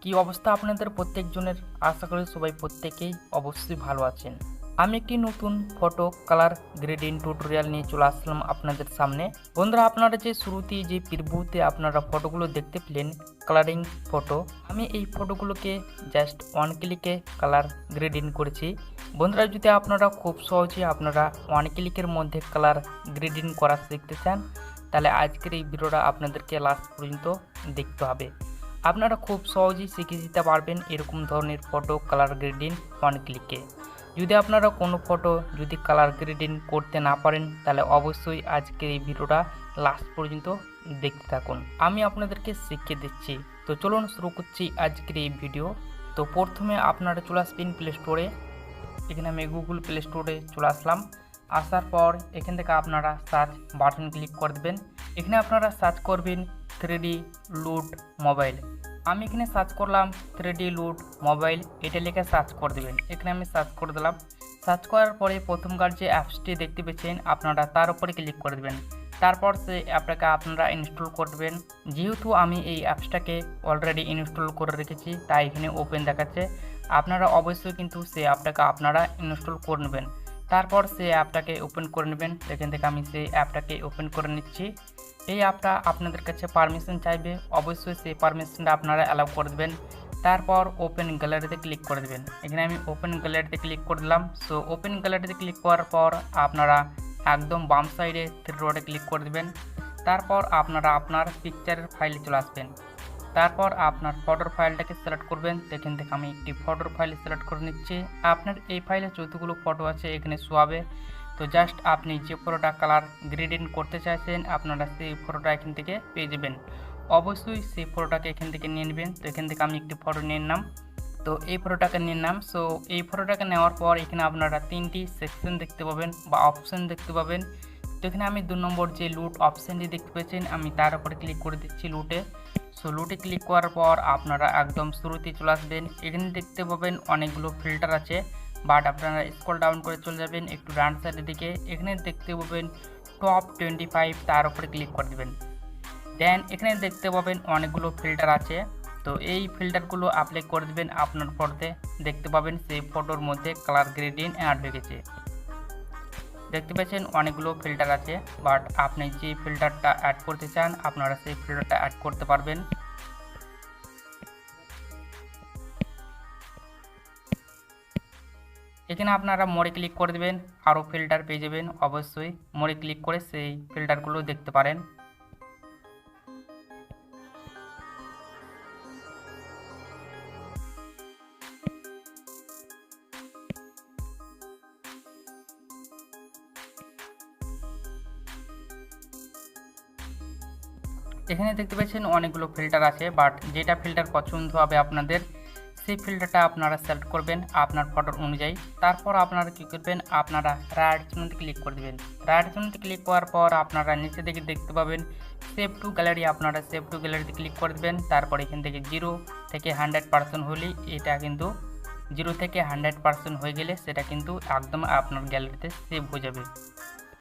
কি অবস্থা আপনাদের প্রত্যেকজনের? আশা করি সবাই প্রত্যেকেই অবশ্যই ভালো আছেন। আমি একটি নতুন ফটো কালার গ্রেডিং টিউটোরিয়াল নিয়ে চলে আসলাম আপনাদের সামনে। বন্ধুরা, আপনারা যে শুরুতেই যে প্রিভিউতে আপনারা ফটোগুলো দেখতে পেলেন কালারিং ফটো, আমি এই ফটোগুলোকে জাস্ট ওয়ান ক্লিকে কালার গ্রেডিং করেছি। বন্ধুরা, যদি আপনারা খুব সহজে আপনারা ওয়ান ক্লিকের মধ্যে কালার গ্রেডিং করা শিখতে চান, তাহলে আজকের এই ভিডিওটা আপনাদেরকে লাস্ট পর্যন্ত দেখতে হবে। আপনারা খুব সহজেই শিখে যেতে পারবেন এরকম ধরনের ফটো কালার গ্রেডিং ওয়ান ক্লিকে। যদি আপনারা কোনো ফটো যদি কালার গ্রেডিং করতে না পারেন, তাহলে অবশ্যই আজকের এই ভিডিওটা লাস্ট পর্যন্ত দেখতে থাকুন, আমি আপনাদেরকে শিখিয়ে দিচ্ছি। তো চলুন শুরু করছি আজকের এই ভিডিও। তো প্রথমে আপনারা চলে আসবেন প্লে স্টোরে। এখানে আমি গুগল প্লে স্টোরে চলে আসলাম। আসার পর এখান থেকে আপনারা সার্চ বাটন ক্লিক করে দেবেন। এখানে আপনারা সার্চ করবেন 3D লুট মোবাইল। আমি এখানে সার্চ করলাম 3D লুট মোবাইল, এটা লিখে সার্চ করে দেবেন। এখানে আমি সার্চ করে দিলাম। সার্চ করার পরে প্রথমকার যে অ্যাপসটি দেখতে পেয়েছেন আপনারা তার উপরে ক্লিক করে দেবেন। তারপর সেই অ্যাপটাকে আপনারা ইনস্টল করে দেবেন। যেহেতু আমি এই অ্যাপসটাকে অলরেডি ইনস্টল করে রেখেছি, তাই এখানে ওপেন দেখাচ্ছে। আপনারা অবশ্যই কিন্তু সেই অ্যাপটাকে আপনারা ইনস্টল করে নেবেন। তারপর সেই অ্যাপটাকে ওপেন করে নেবেন। এখান থেকে আমি সেই অ্যাপটাকে ওপেন করে নিচ্ছি। এই অ্যাপটা আপনাদের কাছে পারমিশন চাইবে, অবশ্যই সেই পারমিশনটা আপনারা অ্যালাউ করে দেবেন। তারপর ওপেন গ্যালারিতে ক্লিক করে দেবেন। এখানে আমি ওপেন গ্যালারিতে ক্লিক করে দিলাম। সো ওপেন গ্যালারিতে ক্লিক করার পর আপনারা একদম বাম সাইডে থ্রি ডটে ক্লিক করে দেবেন। তারপর আপনারা আপনার পিকচারের ফাইলে চলে আসবেন। তারপর আপনার ফটোর ফাইলটাকে সিলেক্ট করবেন। এখান থেকে আমি একটি ফটোর ফাইল সিলেক্ট করে নিচ্ছি। আপনার এই ফাইলে যতগুলো ফটো আছে এখানে শো হবে। তো জাস্ট আপনি যে ফটোটা কালার গ্রেডিং করতে চাইছেন আপনারা সেই ফটোটা এখান থেকে পেয়ে যাবেন। অবশ্যই সেই ফটোটাকে এখান থেকে নিয়ে নেবেন। তো এখান থেকে আমি একটি ফটো নিয়ে নিলাম। তো এই ফটোটাকে নিয়ে নিলাম। সো এই ফটোটাকে নেওয়ার পর এখানে আপনারা তিনটি সেকশন দেখতে পাবেন বা অপশন দেখতে পাবেন। তো এখানে আমি 2 নম্বর যে লুট অপশানটি দেখতে পেয়েছেন, আমি তার উপরে ক্লিক করে দিচ্ছি লুটে। সো লুটে ক্লিক করার পর আপনারা একদম শুরুতেই চলে আসবেন। এখানে দেখতে পাবেন অনেকগুলো ফিল্টার আছে, বাট আপনারা স্ক্রল ডাউন করে চলে যাবেন একটু ডান সাইডের দিকে। এখানে দেখতে পাবেন টপ 25, তার উপরে ক্লিক করে দেবেন। দেন এখানে দেখতে পাবেন অনেকগুলো ফিল্টার আছে। তো এই ফিল্টারগুলো অ্যাপ্লাই করে দেবেন আপনার ফটোতে। দেখতে পাবেন সেই ফটোর মধ্যে কালার গ্রেডিং অ্যাড হয়ে গেছে। দেখতে পাচ্ছেন অনেকগুলো ফিল্টার আছে, বাট আপনি যে ফিল্টারটা অ্যাড করতে চান আপনারা সেই ফিল্টারটা অ্যাড করতে পারবেন। এখানে আপনারা মোড়ে ক্লিক করে দেবেন, আরও ফিল্টার পেয়ে যাবেন। অবশ্যই মোড়ে ক্লিক করে সেই ফিল্টারগুলো দেখতে পারেন। এখানে দেখতে পাচ্ছেন অনেকগুলো ফিল্টার আছে, বাট যেটা ফিল্টার পছন্দ হবে আপনাদের সেই ফিল্টারটা আপনারা সিলেক্ট করবেন আপনার ফটোর অনুযায়ী। তারপর আপনারা কী করবেন, আপনারা রাইট চিহ্নতে ক্লিক করে দেবেন। রাইট চিহ্নতে ক্লিক করার পর আপনারা নিচে দিকে দেখতে পাবেন সেভ টু গ্যালারি, আপনারা সেভ টু গ্যালারিতে ক্লিক করে দেবেন। তারপর এখান থেকে 0 থেকে 100% হলেই এটা কিন্তু 0 থেকে 100% হয়ে গেলে সেটা কিন্তু একদম আপনার গ্যালারিতে সেভ হয়ে যাবে।